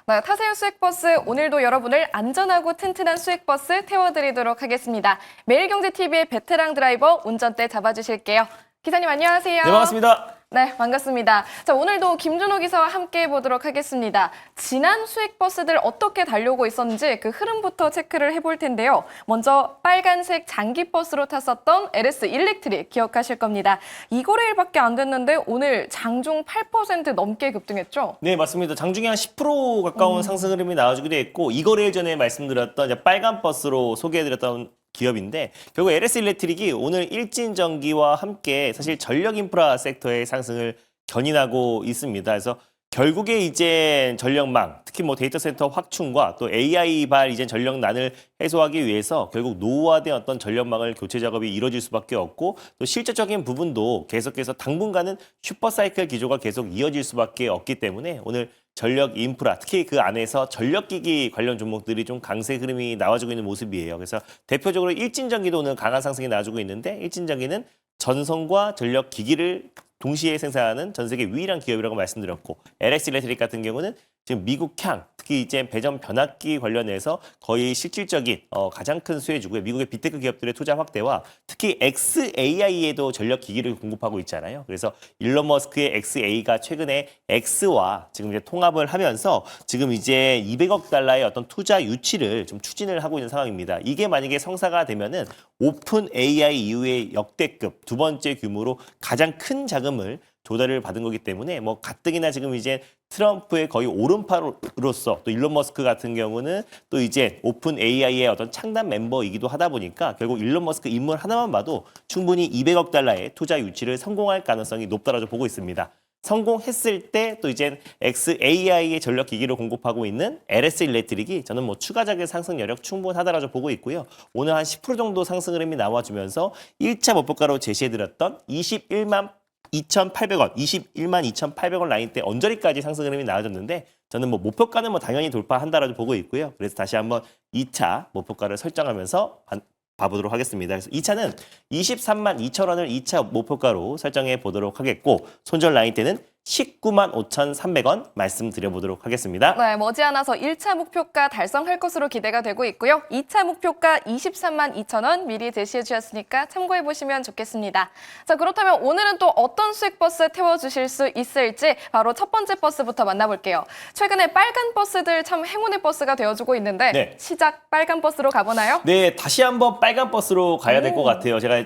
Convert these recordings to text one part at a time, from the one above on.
네, 타세요 수익버스 오늘도 여러분을 안전하고 튼튼한 수익버스 태워드리도록 하겠습니다. 매일경제TV의 베테랑 드라이버 운전대 잡아주실게요. 기사님 안녕하세요. 네, 반갑습니다. 네, 반갑습니다. 자, 오늘도 김준호 기사와 함께 해보도록 하겠습니다. 지난 수익버스들 어떻게 달려오고 있었는지 그 흐름부터 체크를 해볼 텐데요. 먼저 빨간색 장기버스로 탔었던 LS 일렉트릭 기억하실 겁니다. 2거래일밖에 안 됐는데 오늘 장중 8% 넘게 급등했죠? 네, 맞습니다. 장중에 한 10% 가까운 상승 흐름이 나와주기도 했고, 이거래일 전에 말씀드렸던 이제 빨간 버스로 소개해드렸던 기업인데, 결국 LS 일렉트릭이 오늘 일진전기와 함께 사실 전력 인프라 섹터의 상승을 견인하고 있습니다. 그래서 결국에 이제 전력망, 특히 뭐 데이터 센터 확충과 또 AI발 이제 전력난을 해소하기 위해서 결국 노후화된 어떤 전력망을 교체 작업이 이루어질 수밖에 없고, 또 실질적인 부분도 계속해서 당분간은 슈퍼사이클 기조가 계속 이어질 수밖에 없기 때문에 오늘 전력 인프라, 특히 그 안에서 전력기기 관련 종목들이 좀 강세 흐름이 나와주고 있는 모습이에요. 그래서 대표적으로 일진전기도 오늘 강한 상승이 나와주고 있는데, 일진전기는 전선과 전력기기를 동시에 생산하는 전 세계 유일한 기업이라고 말씀드렸고, LS 일렉트릭 같은 경우는 지금 미국 향, 특히 이제 배전 변압기 관련해서 거의 실질적인 가장 큰 수혜주고요. 미국의 빅테크 기업들의 투자 확대와 특히 xAI에도 전력 기기를 공급하고 있잖아요. 그래서 일론 머스크의 xAI가 최근에 X와 지금 이제 통합을 하면서 지금 이제 200억 달러의 어떤 투자 유치를 좀 추진을 하고 있는 상황입니다. 이게 만약에 성사가 되면은 오픈 AI 이후의 역대급 두 번째 규모로 가장 큰 자금을 조달을 받은 거기 때문에 뭐 가뜩이나 지금 이제 트럼프의 거의 오른팔로서 또 일론 머스크 같은 경우는 또 이제 오픈 AI의 어떤 창단 멤버이기도 하다 보니까 결국 일론 머스크 인물 하나만 봐도 충분히 200억 달러의 투자 유치를 성공할 가능성이 높다라고 보고 있습니다. 성공했을 때 또 이제 xAI의 전력 기기를 공급하고 있는 LS 일렉트릭이 저는 뭐 추가적인 상승 여력 충분하다라고 보고 있고요. 오늘 한 10% 정도 상승 흐름이 나와주면서 1차 목표가로 제시해드렸던 21만 2,800원, 21만 2,800원 라인 때 언저리까지 상승 흐름이 나와줬는데 저는 뭐 목표가는 뭐 당연히 돌파한다라고 보고 있고요. 그래서 다시 한번 2차 목표가를 설정하면서 봐보도록 하겠습니다. 그래서 2차는 23만 2천원을 2차 목표가로 설정해 보도록 하겠고, 손절 라인 때는 19만 5,300원 말씀드려보도록 하겠습니다. 네, 머지않아서 1차 목표가 달성할 것으로 기대가 되고 있고요. 2차 목표가 23만 2천원 미리 제시해 주셨으니까 참고해 보시면 좋겠습니다. 자, 그렇다면 오늘은 또 어떤 수익버스 태워주실 수 있을지 바로 첫 번째 버스부터 만나볼게요. 최근에 빨간 버스들 참 행운의 버스가 되어주고 있는데 네. 시작 빨간 버스로 가보나요? 네, 다시 한번 빨간 버스로 가야 될 것 같아요. 제가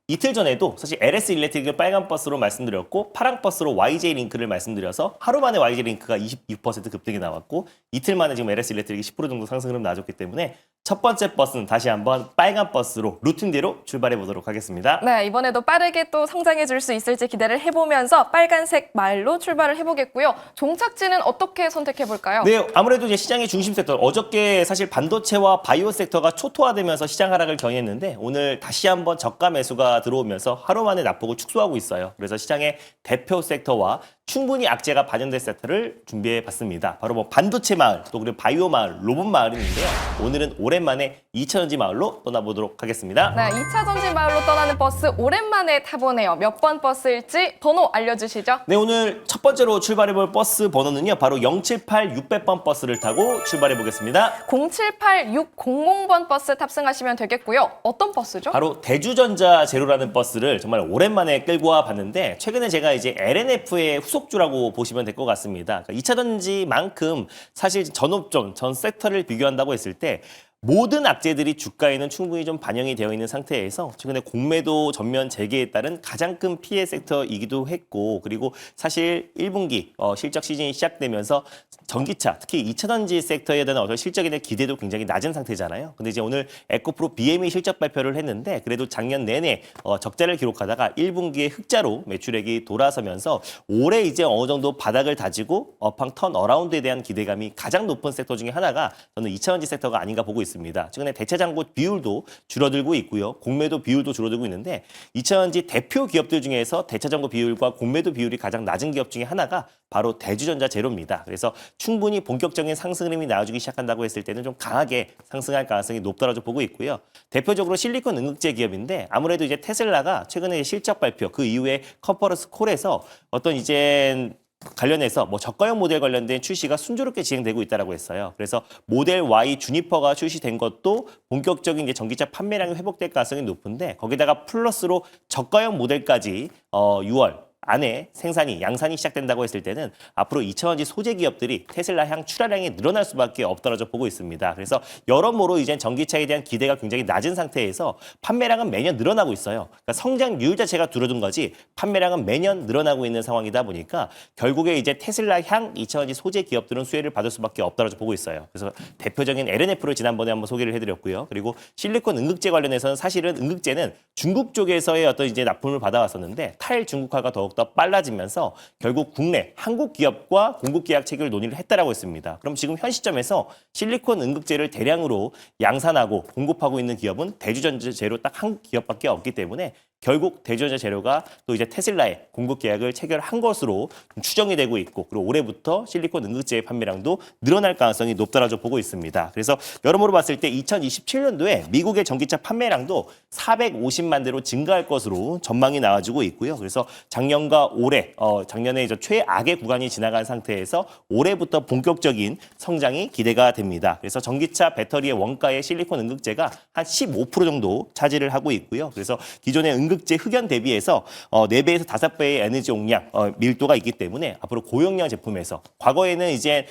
이틀 전에도 사실 LS 일렉트릭을 빨간 버스로 말씀드렸고, 파랑 버스로 YJ 링크를 말씀드려서 하루 만에 YJ 링크가 26% 급등이 나왔고, 이틀 만에 지금 LS 일렉트릭이 10% 정도 상승 흐름 나와줬기 때문에 첫 번째 버스는 다시 한번 빨간 버스로 루틴대로 출발해 보도록 하겠습니다. 네, 이번에도 빠르게 또 성장해 줄 수 있을지 기대를 해보면서 빨간색 말로 출발을 해보겠고요. 종착지는 어떻게 선택해 볼까요? 네, 아무래도 이제 시장의 중심 섹터, 어저께 사실 반도체와 바이오 섹터가 초토화되면서 시장 하락을 견인했는데 오늘 다시 한번 저가 매수가 들어오면서 하루 만에 낙폭을 축소하고 있어요. 그래서 시장의 대표 섹터와 충분히 악재가 반영될 섹터를 준비해 봤습니다. 바로 뭐 반도체 마을, 또 그리고 바이오 마을, 로봇 마을인데요. 오늘은 오랜만에 2차전지 마을로 떠나보도록 하겠습니다. 네, 2차 전지 마을로 떠나는 버스 오랜만에 타보네요. 몇 번 버스일지 번호 알려주시죠. 네, 오늘 첫 번째로 출발해볼 버스 번호는요. 바로 078-600번 버스를 타고 출발해 보겠습니다. 078-600번 버스 탑승하시면 되겠고요. 어떤 버스죠? 바로 대주전자 제로라는 버스를 정말 오랜만에 끌고 와 봤는데, 최근에 제가 이제 LNF의 후속주라고 보시면 될 것 같습니다. 그러니까 2차 전지만큼 사실 전업종, 전 섹터를 비교한다고 했을 때 모든 악재들이 주가에는 충분히 좀 반영이 되어 있는 상태에서 최근에 공매도 전면 재개에 따른 가장 큰 피해 섹터이기도 했고, 그리고 사실 1분기 실적 시즌이 시작되면서 전기차, 특히 2차 전지 섹터에 대한 어떤 실적에 기대도 굉장히 낮은 상태잖아요. 근데 이제 오늘 에코프로 BME 실적 발표를 했는데 그래도 작년 내내 적자를 기록하다가 1분기에 흑자로 매출액이 돌아서면서 올해 이제 어느 정도 바닥을 다지고 업황 턴 어라운드에 대한 기대감이 가장 높은 섹터 중에 하나가 저는 2차 전지 섹터가 아닌가 보고 있습니다. 최근에 대체 잔고 비율도 줄어들고 있고요. 공매도 비율도 줄어들고 있는데 2차 전지 대표 기업들 중에서 대체 잔고 비율과 공매도 비율이 가장 낮은 기업 중에 하나가 바로 대주전자 제로입니다. 그래서 충분히 본격적인 상승 흐름이 나와주기 시작한다고 했을 때는 좀 강하게 상승할 가능성이 높다고 보고 있고요. 대표적으로 실리콘 응급제 기업인데 아무래도 이제 테슬라가 최근에 실적 발표 그 이후에 컨퍼런스 콜에서 어떤 이제 관련해서 뭐 저가형 모델 관련된 출시가 순조롭게 진행되고 있다라고 했어요. 그래서 모델 Y 주니퍼가 출시된 것도 본격적인 이제 전기차 판매량이 회복될 가능성이 높은데 거기다가 플러스로 저가형 모델까지 6월 안에 양산이 시작된다고 했을 때는 앞으로 2차원지 소재 기업들이 테슬라향 출하량이 늘어날 수밖에 없다라고 보고 있습니다. 그래서 여러모로 이제 전기차에 대한 기대가 굉장히 낮은 상태에서 판매량은 매년 늘어나고 있어요. 그러니까 성장률 자체가 줄어든 거지 판매량은 매년 늘어나고 있는 상황이다 보니까 결국에 이제 테슬라향 2차원지 소재 기업들은 수혜를 받을 수밖에 없다라고 보고 있어요. 그래서 대표적인 LNF를 지난번에 한번 소개를 해드렸고요. 그리고 실리콘 응급제 관련해서는 사실은 응급제는 중국 쪽에서의 어떤 이제 납품을 받아왔었는데 타일 중국화가 더욱더 빨라지면서 결국 국내 한국 기업과 공급 계약 체결 논의를 했다라고 했습니다. 그럼 지금 현 시점에서 실리콘 응급제를 대량으로 양산하고 공급하고 있는 기업은 대주전자 재료 딱 한 기업밖에 없기 때문에 결국 대주전자 재료가 또 이제 테슬라의 공급 계약을 체결한 것으로 추정이 되고 있고 그리고 올해부터 실리콘 응급제의 판매량도 늘어날 가능성이 높다라고 보고 있습니다. 그래서 여러모로 봤을 때 2027년도에 미국의 전기차 판매량도 450만 대로 증가할 것으로 전망이 나와지고 있고요. 그래서 작년과 올해 작년에 이제 최악의 구간이 지나간 상태에서 올해부터 본격적인 성장이 기대가 됩니다. 그래서 전기차 배터리의 원가의 실리콘 응급제가 한 15% 정도 차지를 하고 있고요. 그래서 기존의 응급제 흑연 대비해서 4배에서 5배의 에너지 용량, 밀도가 있기 때문에 앞으로 고용량 제품에서 과거에는 이제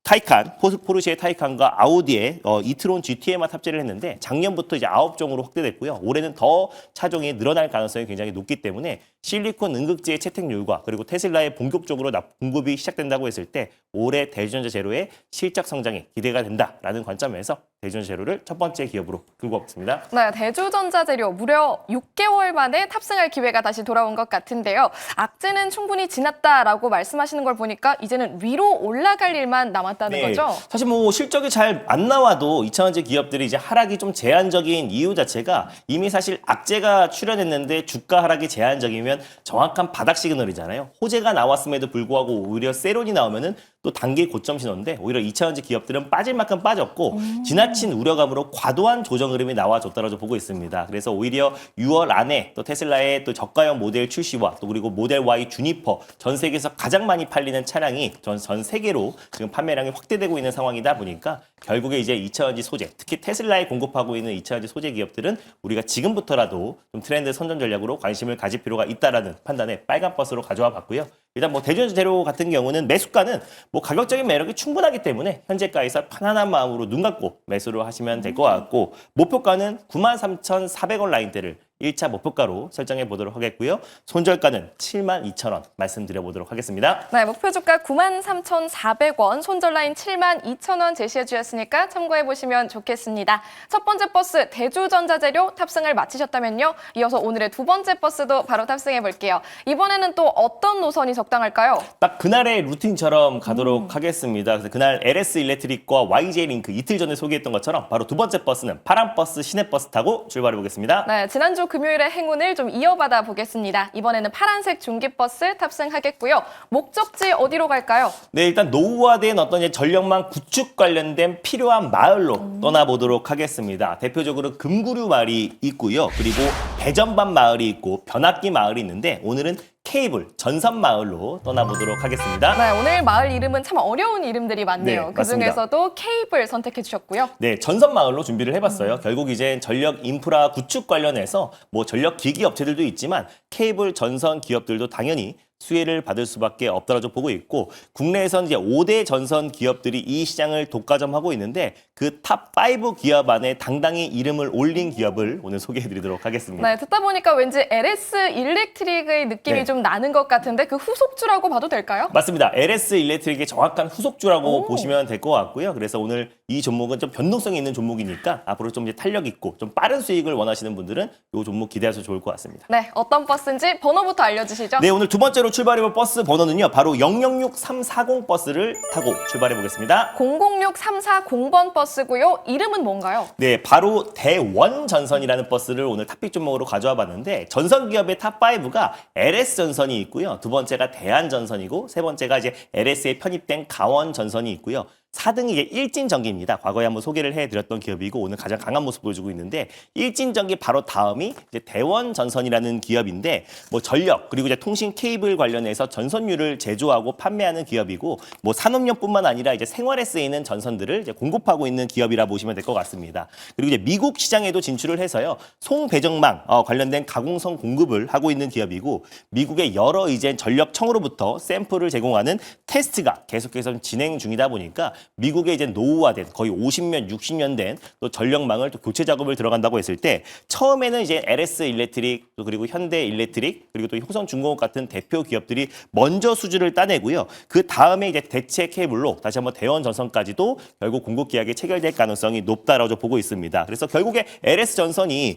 타이칸, 포르쉐의 타이칸과 아우디의 이트론 GT에만 탑재를 했는데 작년부터 이제 9종으로 확대됐고요. 올해는 더 차종이 늘어날 가능성이 굉장히 높기 때문에 실리콘 응급제의 채택률과 그리고 테슬라의 본격적으로 공급이 시작된다고 했을 때 올해 대주전자 재료의 실적 성장이 기대가 된다라는 관점에서 대주전자 재료를 첫 번째 기업으로 끌고 왔습니다. 네, 대주전자 재료 무려 6개월 만에 탑승할 기회가 다시 돌아온 것 같은데요. 악재는 충분히 지났다라고 말씀하시는 걸 보니까 이제는 위로 올라갈 일만 남았다는 거죠? 사실 뭐 실적이 잘 안 나와도 2차원지 기업들이 이제 하락이 좀 제한적인 이유 자체가 이미 사실 악재가 출현했는데 주가 하락이 제한적이면 정확한 바닥 시그널이잖아요. 호재가 나왔음에도 불구하고 오히려 세론이 나오면은 또 단기 고점 신호인데 오히려 2차원지 기업들은 빠질 만큼 빠졌고 지나친 우려감으로 과도한 조정 흐름이 나와줬다라고 보고 있습니다. 그래서 오히려 6월 안에 또 테슬라의 또 저가형 모델 출시와 또 그리고 모델 Y 주니퍼 전 세계에서 가장 많이 팔리는 차량이 전 세계로 지금 판매량이 확대되고 있는 상황이다 보니까 결국에 이제 2차원지 소재, 특히 테슬라에 공급하고 있는 2차원지 소재 기업들은 우리가 지금부터라도 좀 트렌드 선전 전략으로 관심을 가질 필요가 있다라는 판단에 빨간 버스로 가져와 봤고요. 일단 뭐 대주전자 재료 같은 경우는 매수가는 뭐 가격적인 매력이 충분하기 때문에 현재가에서 편안한 마음으로 눈 감고 매수를 하시면 될 것 같고 목표가는 93,400원 라인대를 1차 목표가로 설정해 보도록 하겠고요. 손절가는 72,000원 말씀드려 보도록 하겠습니다. 네, 목표 주가 93,400원, 손절 라인 72,000원 제시해 주셨으니까 참고해 보시면 좋겠습니다. 첫 번째 버스 대주전자 재료 탑승을 마치셨다면요. 이어서 오늘의 두 번째 버스도 바로 탑승해 볼게요. 이번에는 또 어떤 노선이 적당할까요? 딱 그날의 루틴처럼 가도록 하겠습니다. 그래서 그날 LS 일렉트릭과 YJ 링크 이틀 전에 소개했던 것처럼 바로 두 번째 버스는 파란 버스, 시내버스 타고 출발해 보겠습니다. 네, 지난주 금요일의 행운을 좀 이어받아 보겠습니다. 이번에는 파란색 중기버스 탑승하겠고요. 목적지 어디로 갈까요? 네, 일단 노후화된 어떤 이제 전력망 구축 관련된 필요한 마을로 떠나보도록 하겠습니다. 대표적으로 금구류 마을이 있고요. 그리고 대전반 마을이 있고 변압기 마을이 있는데 오늘은 케이블 전선 마을로 떠나보도록 하겠습니다. 네, 오늘 마을 이름은 참 어려운 이름들이 많네요. 네, 그중에서도 케이블 선택해 주셨고요. 네, 전선 마을로 준비를 해봤어요. 결국 이제 전력 인프라 구축 관련해서 뭐 전력 기기 업체들도 있지만 케이블 전선 기업들도 당연히 수혜를 받을 수밖에 없다라고 보고 있고 국내에선 이제 5대 전선 기업들이 이 시장을 독과점하고 있는데 그 탑 5 기업 안에 당당히 이름을 올린 기업을 오늘 소개해드리도록 하겠습니다. 네, 듣다 보니까 왠지 LS 일렉트릭의 느낌이 네. 좀 나는 것 같은데 그 후속주라고 봐도 될까요? 맞습니다. LS 일렉트릭의 정확한 후속주라고 보시면 될 것 같고요. 그래서 오늘 이 종목은 좀 변동성이 있는 종목이니까 앞으로 좀 이제 탄력 있고 좀 빠른 수익을 원하시는 분들은 이 종목 기대하셔도 좋을 것 같습니다. 네, 어떤 버스인지 번호부터 알려주시죠. 네, 오늘 두 번째로 출발해볼 버스 번호는요. 바로 006340 버스를 타고 출발해 보겠습니다. 006340번 버스고요. 이름은 뭔가요? 네, 바로 대원전선이라는 버스를 오늘 탑픽 종목으로 가져와 봤는데 전선 기업의 탑5가 LS전선이 있고요. 두 번째가 대한전선이고 세 번째가 이제 LS에 편입된 강원전선이 있고요. 4등이 이제 일진전기입니다. 과거에 한번 소개를 해드렸던 기업이고 오늘 가장 강한 모습 보여주고 있는데 일진전기 바로 다음이 이제 대원전선이라는 기업인데 뭐 전력 그리고 이제 통신 케이블 관련해서 전선유를 제조하고 판매하는 기업이고 뭐 산업용뿐만 아니라 이제 생활에 쓰이는 전선들을 이제 공급하고 있는 기업이라 보시면 될 것 같습니다. 그리고 이제 미국 시장에도 진출을 해서요 송배정망 관련된 가공성 공급을 하고 있는 기업이고 미국의 여러 이제 전력청으로부터 샘플을 제공하는 테스트가 계속해서 진행 중이다 보니까 미국의 이제 노후화된 거의 50년, 60년 된 또 전력망을 또 교체 작업을 들어간다고 했을 때 처음에는 이제 LS 일렉트릭 또 그리고 현대 일렉트릭 그리고 또 효성중공업 같은 대표 기업들이 먼저 수주를 따내고요. 그 다음에 이제 대체 케이블로 다시 한번 대원 전선까지도 결국 공급 계약이 체결될 가능성이 높다라고 보고 있습니다. 그래서 결국에 LS 전선이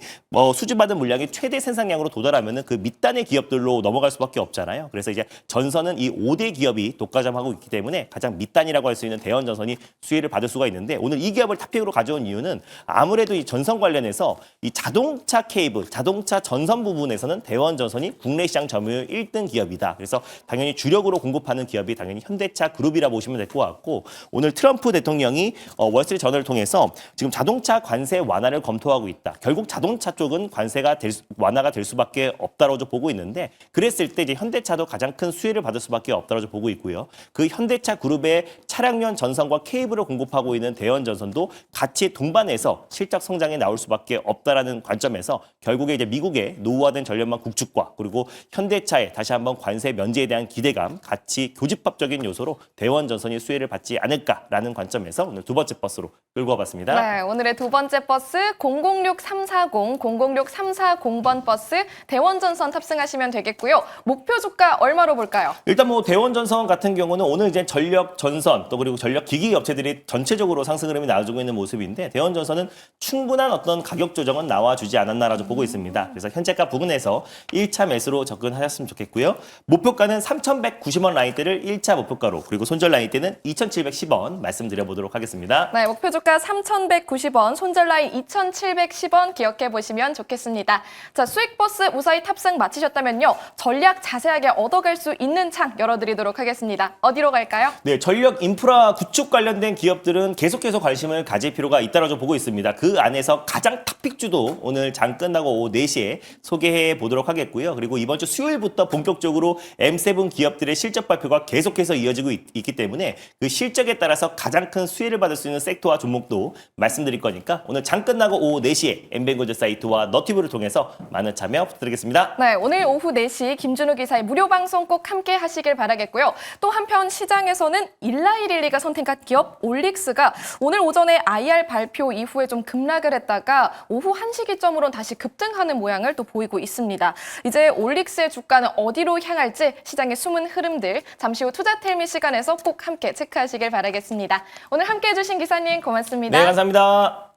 수주받은 물량이 최대 생산량으로 도달하면은 그 밑단의 기업들로 넘어갈 수밖에 없잖아요. 그래서 이제 전선은 이 5대 기업이 독과점하고 있기 때문에 가장 밑단이라고 할 수 있는 대원 전선이 수혜를 받을 수가 있는데 오늘 이 기업을 탑픽으로 가져온 이유는 아무래도 이 전선 관련해서 이 자동차 케이블, 자동차 전선 부분에서는 대원 전선이 국내 시장 점유율 1등 기업이다. 그래서 당연히 주력으로 공급하는 기업이 당연히 현대차 그룹이라 보시면 될 것 같고 오늘 트럼프 대통령이 월스트리트 저널을 통해서 지금 자동차 관세 완화를 검토하고 있다. 결국 자동차 쪽은 관세가 완화가 될 수밖에 없다고 보고 있는데 그랬을 때 이제 현대차도 가장 큰 수혜를 받을 수밖에 없다고 보고 있고요. 그 현대차 그룹의 차량용 전선과 케이블을 공급하고 있는 대원 전선도 같이 동반해서 실적 성장에 나올 수밖에 없다라는 관점에서 결국에 이제 미국의 노후화된 전력망 구축과 그리고 현대차의 다시 한번 관세 면제에 대한 기대감 같이 교집합적인 요소로 대원 전선이 수혜를 받지 않을까라는 관점에서 오늘 두 번째 버스로 끌고 와봤습니다. 네, 오늘의 두 번째 버스 006340, 006340번 버스 대원전선 탑승하시면 되겠고요. 목표 주가 얼마로 볼까요? 일단 뭐 대원전선 같은 경우는 오늘 이제 전력 전선 또 그리고 전력 기기 업체들이 전체적으로 상승 흐름이 나와주고 있는 모습인데 대원전선은 충분한 어떤 가격 조정은 나와주지 않았나라고 보고 있습니다. 그래서 현재가 부근에서 1차 매수로 접근하셨으면 좋겠고요. 목표가는 3,190원 라인대를 1차 목표가로 그리고 손절 라인대는 2,710원 말씀드려보도록 하겠습니다. 네, 목표 주가 3,190원, 손절 라인 2,710원 기억해 보시면 좋겠습니다. 자, 수익버스 무사히 탑승 마치셨다면요. 전략 자세하게 얻어갈 수 있는 창 열어드리도록 하겠습니다. 어디로 갈까요? 네, 전력 인프라 구축 관련된 기업들은 계속해서 관심을 가질 필요가 있다고 보고 있습니다. 그 안에서 가장 탑픽주도 오늘 장 끝나고 오후 4시에 소개해 보도록 하겠고요. 그리고 이번 주 수요일부터 본격적으로 M7 기업들의 실적 발표가 계속해서 이어지고 있기 때문에 그 실적에 따라서 가장 큰 수혜를 받을 수 있는 섹터와 종목도 말씀드릴 거니까 오늘 장 끝나고 오후 4시에 엠뱅고즈 사이트와 너튜브를 통해서 많은 참여 부탁드리겠습니다. 네, 오늘 오후 4시 김준우 기사의 무료 방송 꼭 함께 하시길 바라겠고요. 또 한편 시장에서는 일라이릴리가 선택한 기업 올릭스가 오늘 오전에 IR 발표 이후에 좀 급락을 했다가 오후 1시 기점으로 다시 급등하는 모양을 또 보이고 있습니다. 이제 올릭스의 주가는 어디로 향할지 시장의 숨은 흐름들 잠시 후 투자텔미 시간에서 꼭 함께 체크하시길 바라겠습니다. 오늘 함께해 주신 기사님 고맙습니다. 네, 감사합니다.